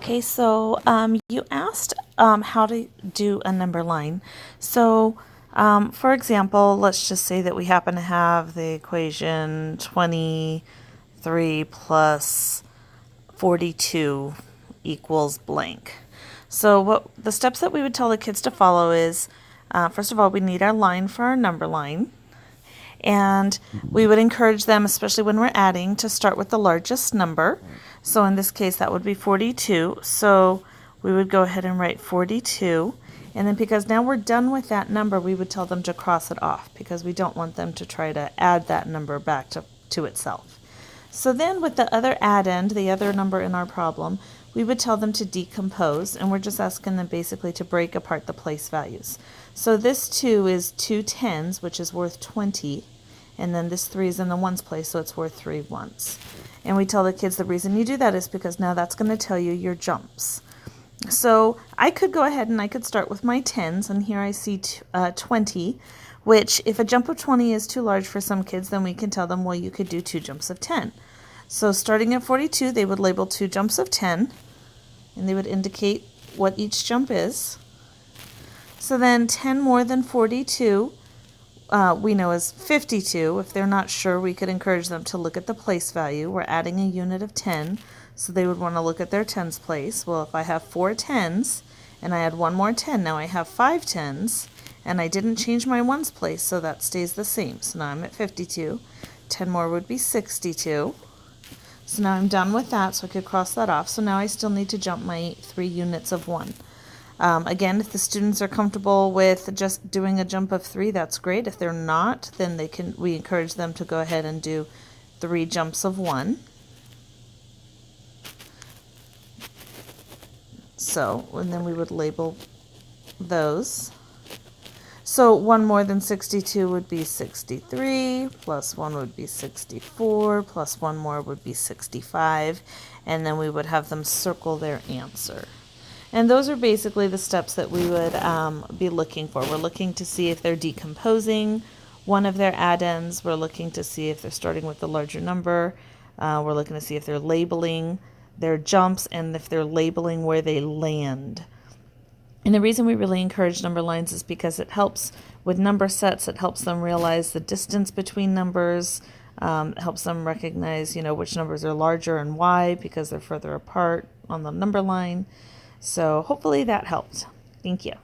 Okay, so you asked how to do a number line. So, for example, let's just say that we happen to have the equation 23 plus 42 equals blank. So, what the steps that we would tell the kids to follow is, first of all, we need our line for our number line. And we would encourage them, especially when we're adding, to start with the largest number. So in this case, that would be 42. So we would go ahead and write 42. And then because now we're done with that number, we would tell them to cross it off because we don't want them to try to add that number back to itself. So then with the other addend, the other number in our problem, we would tell them to decompose, and we're just asking them basically to break apart the place values. So this 2 is 2 tens, which is worth 20, and then this 3 is in the ones place, so it's worth 3 ones. And we tell the kids the reason you do that is because now that's going to tell you your jumps. So I could go ahead and I could start with my tens, and here I see 20, which if a jump of 20 is too large for some kids, then we can tell them, well, you could do 2 jumps of 10. So starting at 42, they would label 2 jumps of 10, and they would indicate what each jump is. So then 10 more than 42, we know is 52. If they're not sure, we could encourage them to look at the place value. We're adding a unit of 10, so they would want to look at their tens place. Well, if I have 4 tens, and I add one more 10, now I have 5 tens, and I didn't change my ones place, so that stays the same. So now I'm at 52. 10 more would be 62. So now I'm done with that, so I could cross that off. So now I still need to jump my 3 units of 1. Again, if the students are comfortable with just doing a jump of 3, that's great. If they're not, then we encourage them to go ahead and do 3 jumps of 1. So, and then we would label those. So 1 more than 62 would be 63, plus 1 would be 64, plus 1 more would be 65, and then we would have them circle their answer. And those are basically the steps that we would be looking for. We're looking to see if they're decomposing one of their addends. We're looking to see if they're starting with the larger number. We're looking to see if they're labeling their jumps and if they're labeling where they land. And the reason we really encourage number lines is because it helps with number sets. It helps them realize the distance between numbers. It helps them recognize, which numbers are larger and why, because they're further apart on the number line. So hopefully that helped. Thank you.